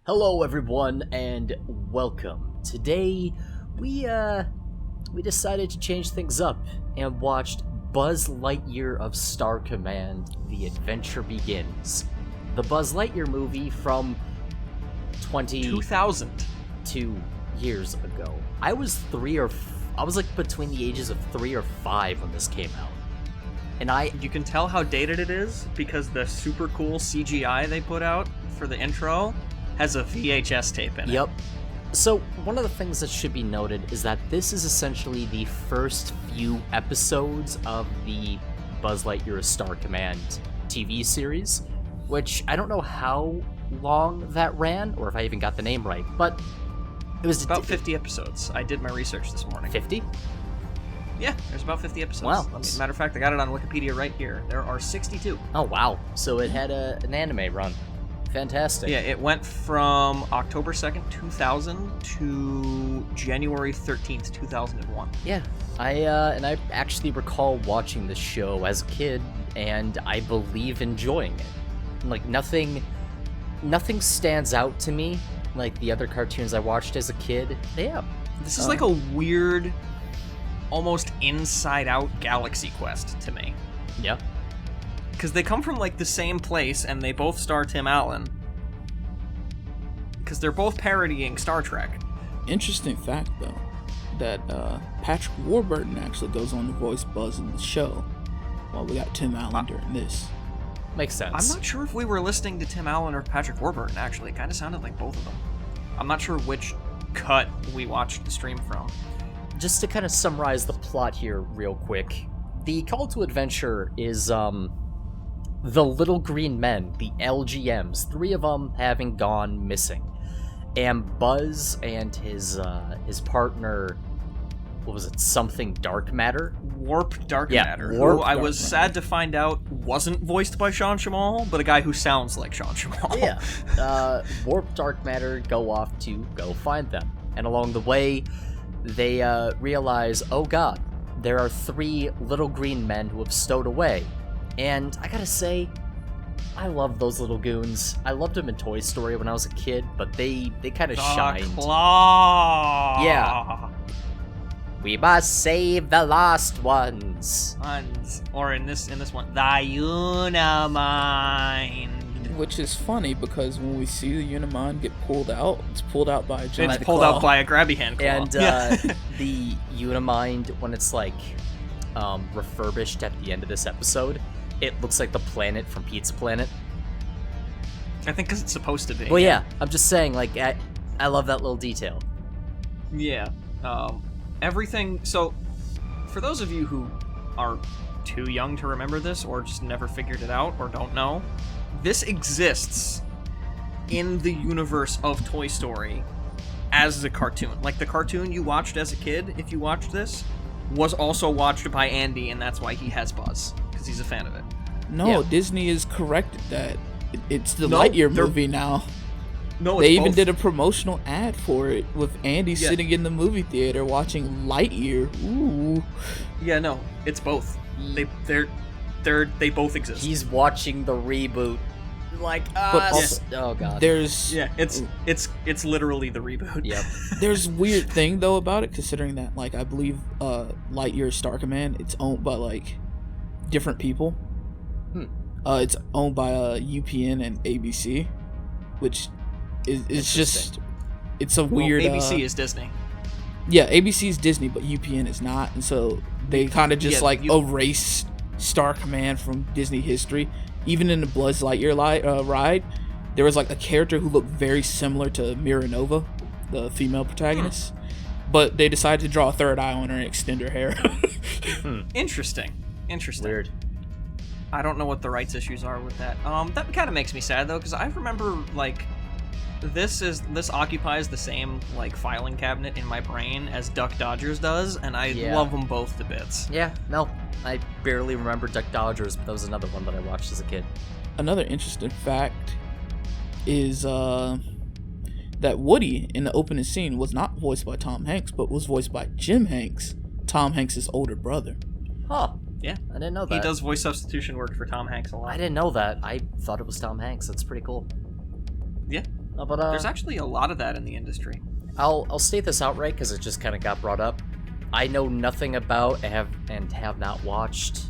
Hello everyone and welcome. Today we decided to change things up and watched Buzz Lightyear of Star Command: The Adventure Begins. The Buzz Lightyear movie from 2002 years ago. I was like between the ages of 3 or 5 when this came out. And you can tell how dated it is because the super cool CGI they put out for the intro has a VHS tape in it. Yep. So, one of the things that should be noted is that this is essentially the first few episodes of the Buzz Lightyear Star Command TV series, which I don't know how long that ran, or if I even got the name right, but it was about 50 episodes. I did my research this morning. 50? Yeah, there's about 50 episodes. Wow. Matter of fact, I got it on Wikipedia right here. There are 62. Oh, wow. So it had an anime run. Fantastic. Yeah, it went from October 2nd, 2000 to January 13th, 2001. Yeah, I actually recall watching the show as a kid, and I believe enjoying it. Like, nothing stands out to me like the other cartoons I watched as a kid. Yeah. This is like a weird, almost inside-out Galaxy Quest to me. Yeah. Because they come from, like, the same place, and they both star Tim Allen. Because they're both parodying Star Trek. Interesting fact, though, that Patrick Warburton actually goes on to voice Buzz in the show, while we got Tim Allen during this. Makes sense. I'm not sure if we were listening to Tim Allen or Patrick Warburton, actually. It kind of sounded like both of them. I'm not sure which cut we watched the stream from. Just to kind of summarize the plot here real quick, the call to adventure is, the Little Green Men, the LGMs, 3 of them having gone missing. And Buzz and his partner, what was it, something Dark Matter? Warp Dark Matter, Warp who I was sad to find out wasn't voiced by Sean Schamal, but a guy who sounds like Sean Schamal. Yeah. Warp Dark Matter go off to go find them. And along the way, they realize, oh god, there are 3 little green men who have stowed away. And I gotta say, I love those little goons. I loved them in Toy Story when I was a kid, but they kind of shined. Claw. Yeah. We must save the lost ones. Or in this one, the Unimind. Which is funny because when we see the Unimind get pulled out, it's pulled out by a giant It's pulled out by a grabby hand claw. And the Unimind, when it's like refurbished at the end of this episode, it looks like the planet from Pizza Planet. I think because it's supposed to be. Well, yeah, I'm just saying, like, I love that little detail. Yeah. Everything. So, for those of you who are too young to remember this, or just never figured it out, or don't know, this exists in the universe of Toy Story as a cartoon. Like, the cartoon you watched as a kid, if you watched this, was also watched by Andy, and that's why he has Buzz, because he's a fan of it. No, Yeah. Disney has corrected that. It's the Lightyear movie now. No, they it's even both. did a promotional ad for it with Andy sitting in the movie theater watching Lightyear. Ooh. Yeah, no, it's both. They both exist. He's watching the reboot. Like, But also, oh god. There's it's literally the reboot. Yep. There's a weird thing though about it, considering that, like, I believe Lightyear Star Command, it's owned by, like, different people. It's owned by UPN and ABC, which is just, it's a weird. ABC is Disney. Yeah, ABC is Disney, but UPN is not, and so they kind of just erase Star Command from Disney history. Even in the Buzz Lightyear ride, there was like a character who looked very similar to Mira Nova, the female protagonist, but they decided to draw a third eye on her and extend her hair. Interesting. Weird. I don't know what the rights issues are with that. That kind of makes me sad though, because I remember, like, this occupies the same, like, filing cabinet in my brain as Duck Dodgers does, and I love them both to bits. Yeah, no, I barely remember Duck Dodgers, but that was another one that I watched as a kid. Another interesting fact is that Woody in the opening scene was not voiced by Tom Hanks, but was voiced by Jim Hanks, Tom Hanks' older brother. Huh. Yeah. I didn't know that. He does voice substitution work for Tom Hanks a lot. I didn't know that. I thought it was Tom Hanks. That's pretty cool. Yeah. But there's actually a lot of that in the industry. I'll state this outright because it just kind of got brought up. I know nothing about and have not watched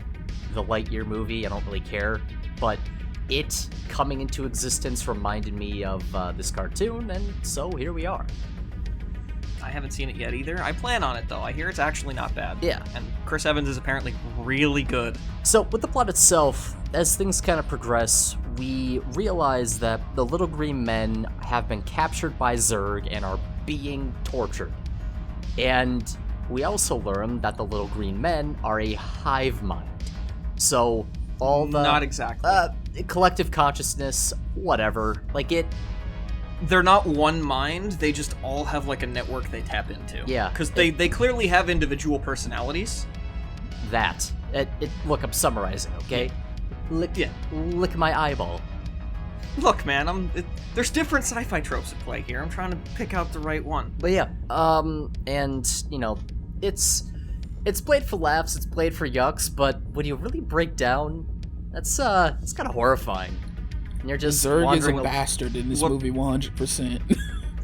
the Lightyear movie. I don't really care, but it coming into existence reminded me of this cartoon, and so here we are. I haven't seen it yet either. I plan on it, though. I hear it's actually not bad. Yeah. And Chris Evans is apparently really good. So, with the plot itself, as things kind of progress, we realize that the little green men have been captured by Zurg and are being tortured. And we also learn that the little green men are a hive mind. So, all the... Not exactly. Collective consciousness, whatever. Like, it... They're not one mind, they just all have, like, a network they tap into. Yeah. Because they clearly have individual personalities. That. Look, I'm summarizing, okay? Lick my eyeball. Look, man, there's different sci-fi tropes at play here. I'm trying to pick out the right one. But yeah, and, you know, it's played for laughs, it's played for yucks, but when you really break down, it's kind of horrifying. And you're just Zurg is a bastard in this movie 100%.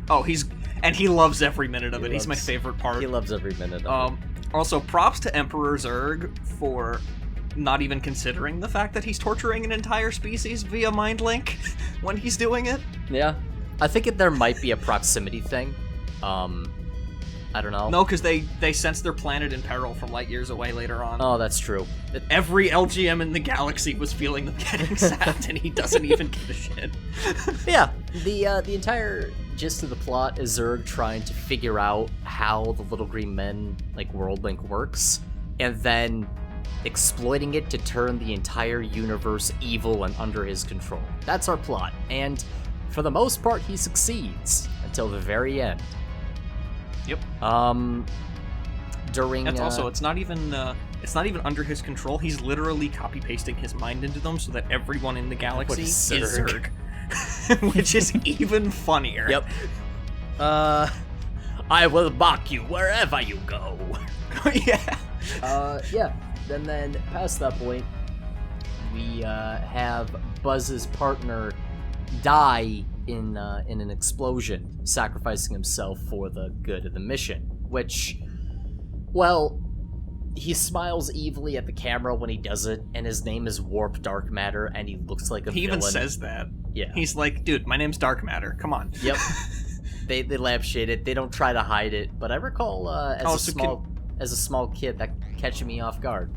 Oh, he loves every minute of it. He's my favorite part. He loves every minute of it. Also, props to Emperor Zurg for not even considering the fact that he's torturing an entire species via mind link when he's doing it. Yeah. I think there might be a proximity thing. I don't know. No, because they sense their planet in peril from light years away later on. Oh, that's true. Every LGM in the galaxy was feeling them getting zapped, and he doesn't even give a shit. Yeah, the entire gist of the plot is Zurg trying to figure out how the little green men, like, world link works, and then exploiting it to turn the entire universe evil and under his control. That's our plot, and for the most part, he succeeds until the very end. Yep. During that's also it's not even under his control. He's literally copy pasting his mind into them so that everyone in the galaxy is Zurg, which is even funnier. Yep. I will mock you wherever you go. Yeah. Yeah. And then past that point, we have Buzz's partner die in an explosion, sacrificing himself for the good of the mission, which, well, he smiles evilly at the camera when he does it, and his name is Warp Dark Matter, and he looks like a villain. He even says that. Yeah. He's like, dude, my name's Dark Matter, come on. Yep. They lampshade it, they don't try to hide it, but I recall as a small kid that catching me off guard.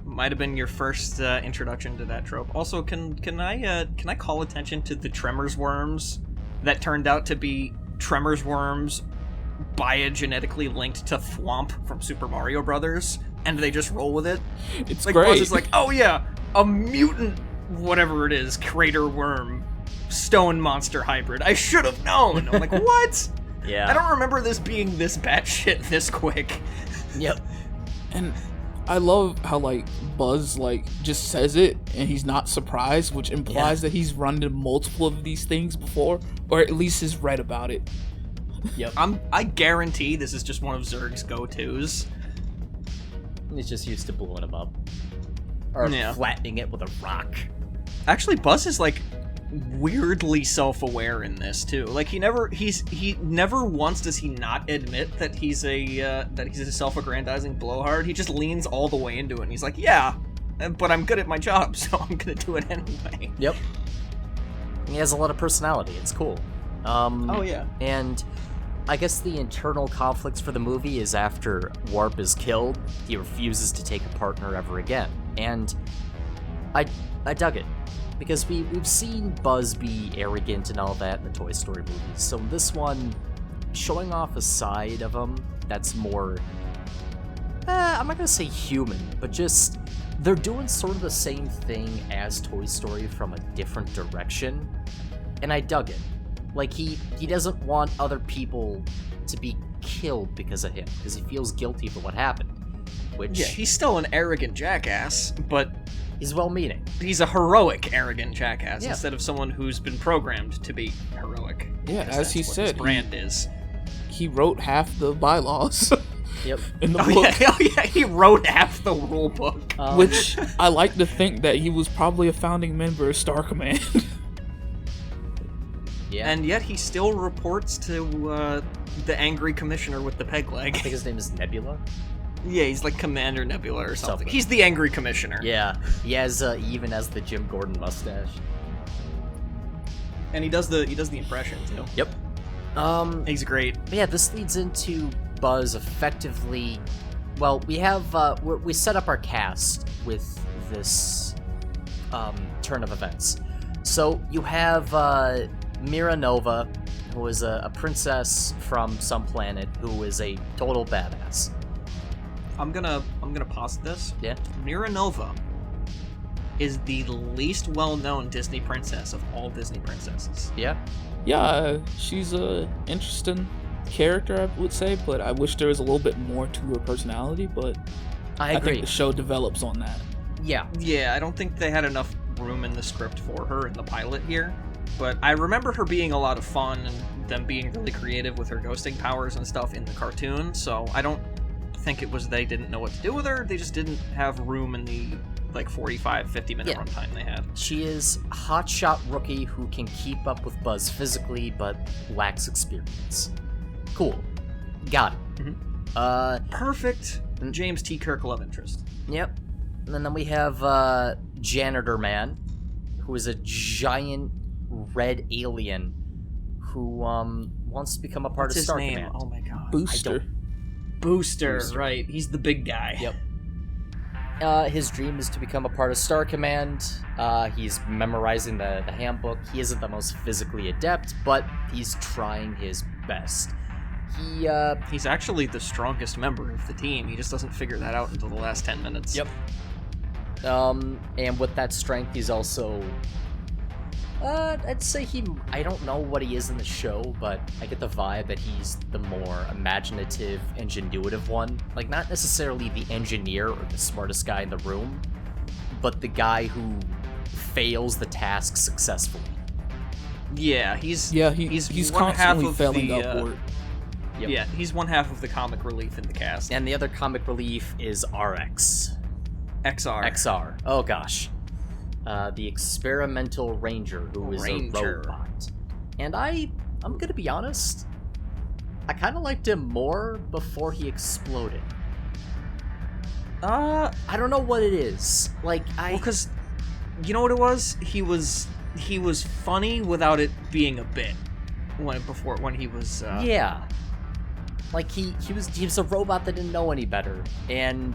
Might have been your first introduction to that trope. Also, can I call attention to the Tremors worms that turned out to be Tremors worms biogenetically linked to Thwomp from Super Mario Brothers, and they just roll with it? It's like, great. Buzz is like, oh yeah, a mutant, whatever it is, crater worm, stone monster hybrid. I should have known. I'm like, what? Yeah. I don't remember this being this batshit this quick. Yep. And I love how, like, Buzz, like, just says it, and he's not surprised, which implies that he's run into multiple of these things before, or at least has read about it. Yep. I guarantee this is just one of Zurg's go-tos. He's just used to blowing him up. Or flattening it with a rock. Actually, Buzz is, like, weirdly self-aware in this too. Like, he never once does he not admit that he's a self-aggrandizing blowhard. He just leans all the way into it, and he's like, yeah, but I'm good at my job, so I'm gonna do it anyway. Yep. He has a lot of personality. It's cool. Oh yeah. And I guess the internal conflicts for the movie is after Warp is killed, he refuses to take a partner ever again. And I dug it. Because we've seen Buzz be arrogant and all that in the Toy Story movies. So this one, showing off a side of him that's more, I'm not gonna say human, but just, they're doing sort of the same thing as Toy Story from a different direction. And I dug it. Like, he doesn't want other people to be killed because of him, because he feels guilty for what happened. Which, yeah, he's still an arrogant jackass, but he's well-meaning. He's a heroic, arrogant jackass instead of someone who's been programmed to be heroic. Yeah, as he said, his brand is. He wrote half the bylaws. Yep. In the book. Yeah, he wrote half the rule book. Which I like to think that he was probably a founding member of Star Command. Yeah. And yet he still reports to the angry commissioner with the peg leg. I think his name is Nebula. Yeah, he's like Commander Nebula or something. He's the angry commissioner. Yeah, he even has the Jim Gordon mustache. And he does the impression too. Yep. He's great. But yeah, this leads into Buzz effectively. Well, we have we set up our cast with this turn of events. So you have Mira Nova, who is a princess from some planet who is a total badass. I'm gonna pause this. Yeah. Mira Nova is the least well-known Disney princess of all Disney princesses. Yeah. Yeah, she's a interesting character, I would say, but I wish there was a little bit more to her personality. But I agree. think the show develops on that. Yeah. Yeah, I don't think they had enough room in the script for her in the pilot here. But I remember her being a lot of fun and them being really creative with her ghosting powers and stuff in the cartoon. So I don't think it was they didn't know what to do with her. They just didn't have room in the 45-50 minute runtime they had. She is a hotshot rookie who can keep up with Buzz physically but lacks experience. Cool. Got it. Mm-hmm. Perfect James T. Kirk love interest. Yep. And then we have Janitor Man, who is a giant red alien who wants to become a part What's of his Star name? Command. Oh my god. Booster. Booster, right. He's the big guy. Yep. His dream is to become a part of Star Command. He's memorizing the handbook. He isn't the most physically adept, but he's trying his best. He's actually the strongest member of the team. He just doesn't figure that out until the last 10 minutes. Yep. And with that strength, he's also... I'd say I don't know what he is in the show, but I get the vibe that he's the more imaginative, ingenuitive one. Like, not necessarily the engineer or the smartest guy in the room, but the guy who fails the task successfully. Yeah, he's constantly half of failing the, upward. Yep. Yeah, he's one half of the comic relief in the cast. And the other comic relief is RX. XR. Oh gosh. The experimental ranger who is a robot. And I'm gonna be honest, I kind of liked him more before he exploded. I don't know what it is. Because you know what it was? He was funny without it being a bit. When he was yeah. Like he was a robot that didn't know any better, and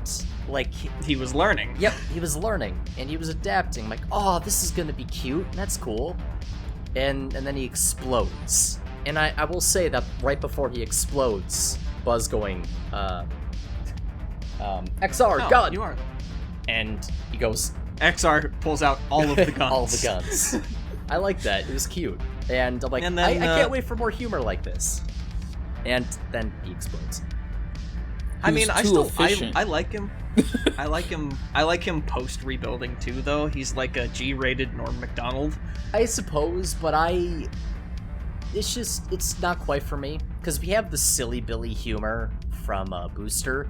he was learning. Yep, he was learning, and he was adapting. Like, oh, this is gonna be cute. That's cool. And then he explodes. And I will say that right before he explodes, Buzz going, XR, gun! You are. And he goes, XR pulls out all of the guns. all the guns. I like that. It was cute. And I'm like, and then, I can't wait for more humor like this. And then he explodes. I mean, I like him. I like him post rebuilding too, though. He's like a G-rated Norm Macdonald. I suppose, but it's not quite for me because we have the silly Billy humor from Booster.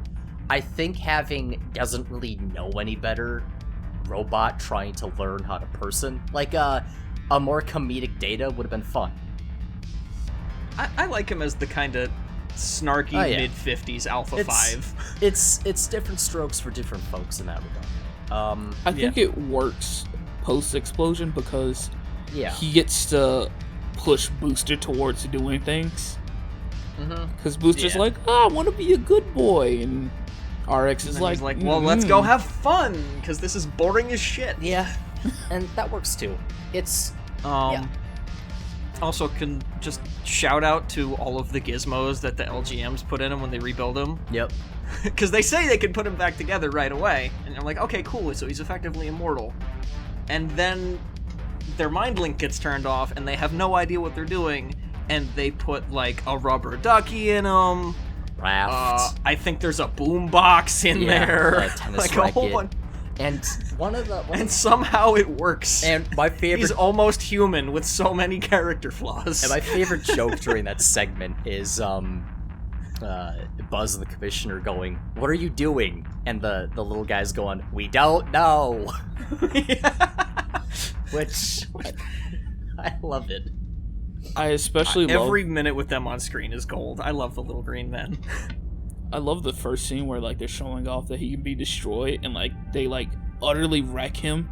I think having doesn't really know any better robot trying to learn how to person, like a more comedic Data would have been fun. I like him as the kind of snarky mid-50s Alpha 5. It's different strokes for different folks in that regard. I think it works post-explosion because he gets to push Booster towards doing things. Because Booster's like, I want to be a good boy, and RX is like, well, let's go have fun, because this is boring as shit. Yeah, and that works too. It's... Also, can just shout out to all of the gizmos that the LGMs put in them when they rebuild them. Yep. Because they say they can put him back together right away. And I'm like, okay, cool, so he's effectively immortal. And then their mind link gets turned off, and they have no idea what they're doing. And they put, like, a rubber ducky in them. Raft. I think there's a boombox in there. A tennis like racket. A whole one. And somehow it works. And my favorite... He's almost human with so many character flaws. And my favorite joke during that segment is Buzz and the Commissioner going, "What are you doing?" And the little guy's going, "We don't know." Which... I love it. I especially love every minute with them on screen is gold. I love the little green men. I love the first scene where like they're showing off that he can be destroyed, and like they like utterly wreck him,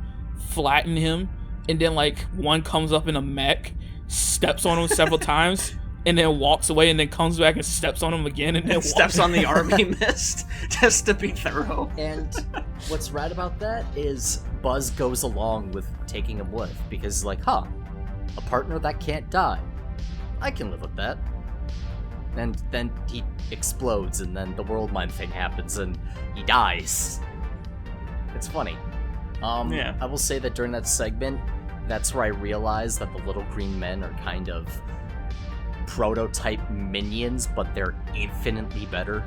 flatten him, and then like one comes up in a mech, steps on him several times, and then walks away, and then comes back and steps on him again, and then steps on the army mist just to be thorough. And what's rad about that is Buzz goes along with taking him with, because like, a partner that can't die. I can live with that. And then he explodes, and then the world mind thing happens, and he dies. It's funny. Yeah. I will say that during that segment, that's where I realized that the little green men are kind of prototype minions, but they're infinitely better.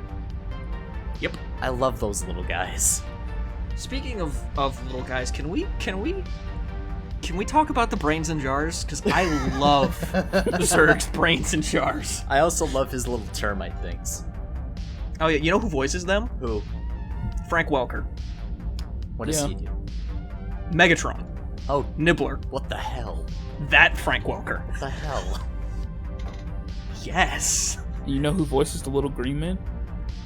Yep. I love those little guys. Speaking of little guys, can we talk about the brains in jars? Because I love Zurg's brains in jars. I also love his little termite things. Oh yeah, you know who voices them? Who? Frank Welker. What does he do? Megatron. Oh, Nibbler. what the hell? That Frank Welker. What the hell? Yes. You know who voices the little green man?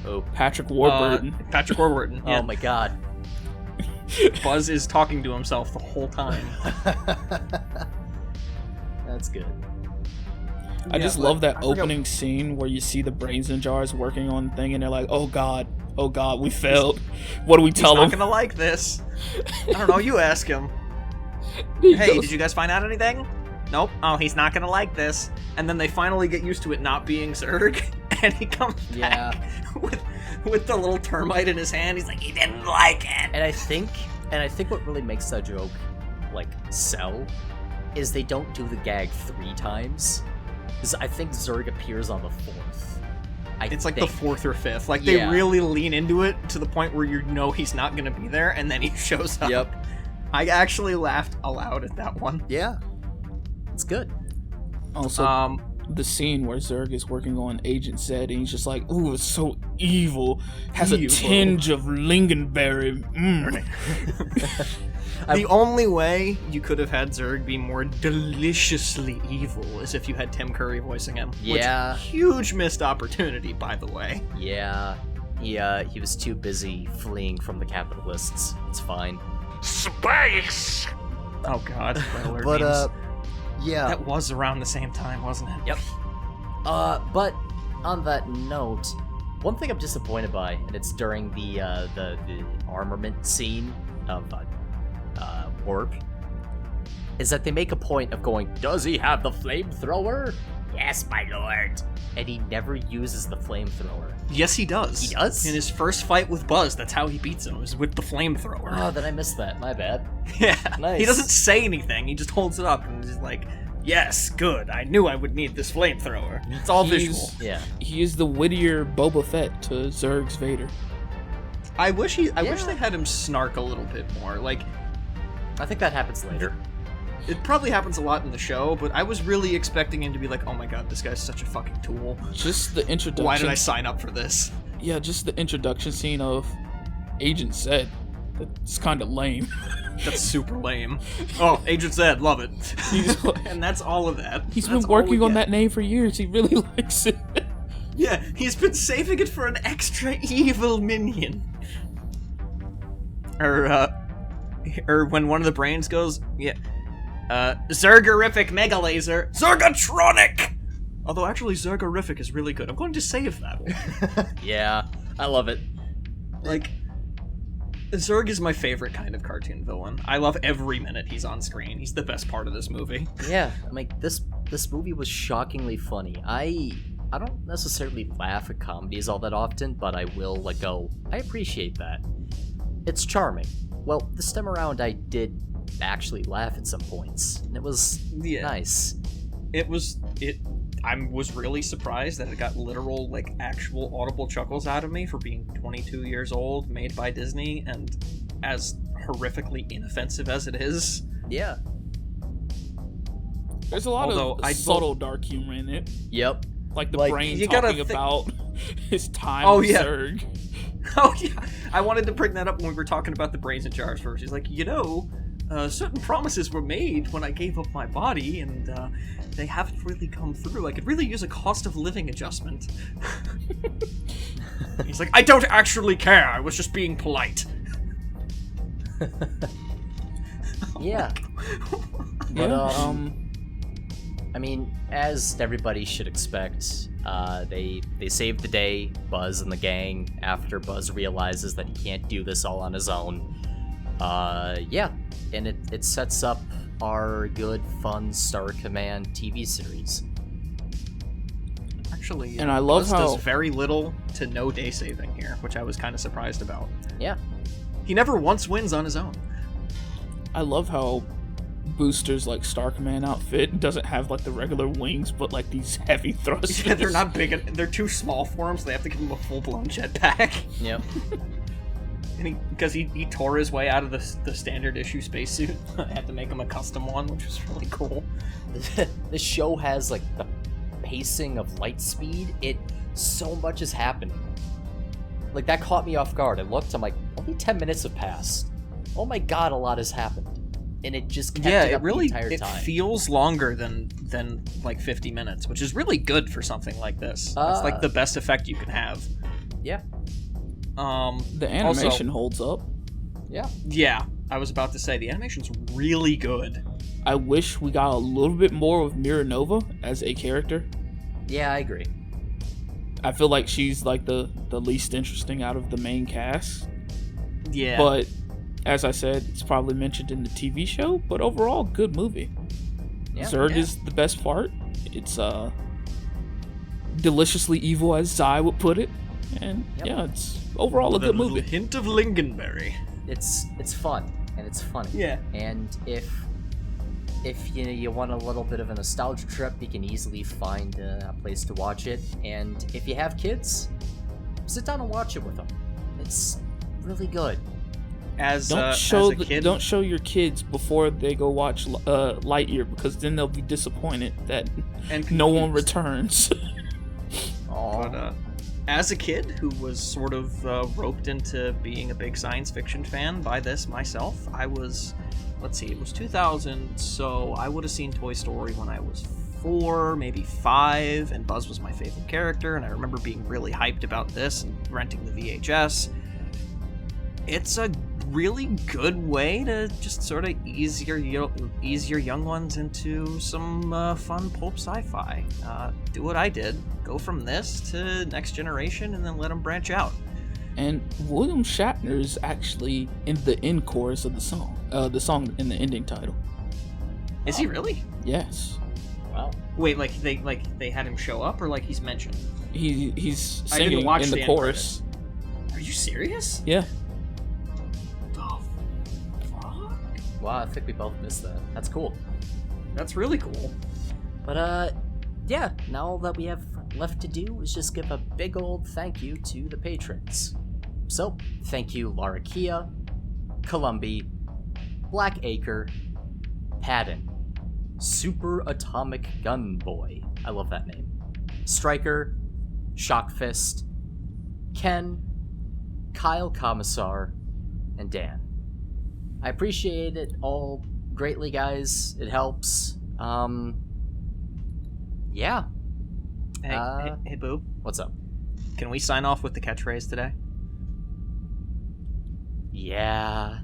Oh, Patrick Warburton. Patrick Warburton. Yeah. Oh my god. Buzz is talking to himself the whole time. That's good. I just love that opening scene where you see the brains in jars working on the thing, and they're like, oh god, we failed. What do we tell him? He's not gonna like this. I don't know, you ask him. Hey, did you guys find out anything? Nope. Oh, he's not gonna like this. And then they finally get used to it not being Zurg, and he comes back with the little termite in his hand. He's like, he didn't like it. And I think what really makes that joke like sell is they don't do the gag 3 times. Because I think Zurg appears on the 4th. It's like the 4th or 5th. Like they really lean into it to the point where you know he's not gonna be there, and then he shows up. Yep. I actually laughed aloud at that one. Yeah. It's good. Also, the scene where Zurg is working on Agent Zed, and he's just like, ooh, it's so evil. Has a tinge of lingonberry. The only way you could have had Zurg be more deliciously evil is if you had Tim Curry voicing him. Yeah. Which, huge missed opportunity, by the way. Yeah. He was too busy fleeing from the capitalists. It's fine. Space! Oh god. But, yeah. That was around the same time, wasn't it? Yep. But on that note, one thing I'm disappointed by, and it's during the armament scene of Warp, is that they make a point of going, does he have the flamethrower? Yes, my lord. And he never uses the flamethrower. Yes, he does. He does? In his first fight with Buzz, that's how he beats him, is with the flamethrower. Oh, then I missed that. My bad. Yeah. Nice. He doesn't say anything, he just holds it up and is like, yes, good, I knew I would need this flamethrower. It's all visual. Yeah. He is the wittier Boba Fett to Zurg's Vader. I wish they had him snark a little bit more. Like, I think that happens later. it probably happens a lot in the show, but I was really expecting him to be like, oh my god, this guy's such a fucking tool. Just the introduction. Why did I sign up for this? Yeah, just the introduction scene of Agent Zed. That's kind of lame. That's super lame. Oh, Agent Zed, love it. And that's all of that. He's been working on that name for years. He really likes it. Yeah, he's been saving it for an extra evil minion. Or when one of the brains goes, Zergorific Mega Laser, Zorgatronic! Although actually Zergorific is really good. I'm going to save that one. Yeah, I love it. Like, Zurg is my favorite kind of cartoon villain. I love every minute he's on screen. He's the best part of this movie. Yeah, like this movie was shockingly funny. I don't necessarily laugh at comedies all that often, but I will go, I appreciate that. It's charming. Well, this time around I did actually laugh at some points, and it was nice. I was really surprised that it got literal, actual audible chuckles out of me for being 22 years old, made by Disney, and as horrifically inoffensive as it is. Yeah. There's a lot of subtle dark humor in it. Yep. Like the brain talking about his time with Zurg. Oh, yeah. I wanted to bring that up when we were talking about the brains in jars first. He's like, certain promises were made when I gave up my body, and they haven't really come through. I could really use a cost of living adjustment. He's like, I don't actually care. I was just being polite. Yeah. But, I mean, as everybody should expect, they save the day, Buzz and the gang, after Buzz realizes that he can't do this all on his own. Yeah, and it sets up our good, fun Star Command TV series. Actually, and I love Buzz how does very little to no day saving here, which I was kind of surprised about. Yeah. He never once wins on his own. I love how Booster's like Star Command outfit doesn't have like the regular wings, but like these heavy thrusters. Yeah, they're not big. They're too small for him, so they have to give him a full-blown jetpack. Yep. And because he tore his way out of the standard issue spacesuit, I had to make him a custom one, which was really cool. This show has like the pacing of light speed. So much is happening. Like that caught me off guard. I looked. I'm like, only 10 minutes have passed. Oh my god, a lot has happened. And it just kept it up the entire time. It feels longer than like 50 minutes, which is really good for something like this. That's like the best effect you can have. Yeah. The animation holds up. Yeah. Yeah, I was about to say the animation's really good. I wish we got a little bit more of Mira Nova as a character. Yeah, I agree. I feel like she's like the least interesting out of the main cast. Yeah. But as I said, it's probably mentioned in the TV show, but overall, good movie. Yeah, Zurg is the best part. It's deliciously evil, as Zai would put it. And yeah, it's overall a good movie. Hint of lingonberry. It's fun and it's funny. Yeah. And if you want a little bit of a nostalgia trip, you can easily find a place to watch it. And if you have kids, sit down and watch it with them. It's really good. Don't show your kids before they go watch Lightyear, because then they'll be disappointed that no one returns. But as a kid who was sort of roped into being a big science fiction fan by this myself, I was, it was 2000, so I would have seen Toy Story when I was 4, maybe 5, and Buzz was my favorite character, and I remember being really hyped about this and renting the VHS. It's a really good way to just sort of ease your young ones into some fun pulp sci-fi. Do what I did. Go from this to Next Generation and then let them branch out. And William Shatner is actually in the end chorus of the song in the ending title. Is he really? Yes. Wow. Wait, like they had him show up, or like he's mentioned? He's singing in the chorus. Are you serious? Yeah. Wow, I think we both missed that. That's cool. That's really cool. But, yeah, now all that we have left to do is just give a big old thank you to the patrons. So, thank you Lara Kia, Columbi, Black Acre, Padden, Super Atomic Gun Boy, I love that name, Striker, Shockfist, Ken, Kyle Commissar, and Dan. I appreciate it all greatly, guys. It helps. Yeah. Hey, Boo. What's up? Can we sign off with the catchphrase today? Yeah.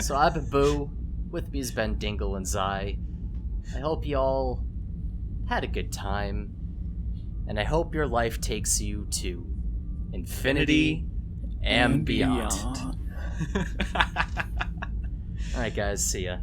So I've been Boo. With me has been Dingle and Zai. I hope you all had a good time. And I hope your life takes you to infinity and beyond. Alright guys, see ya.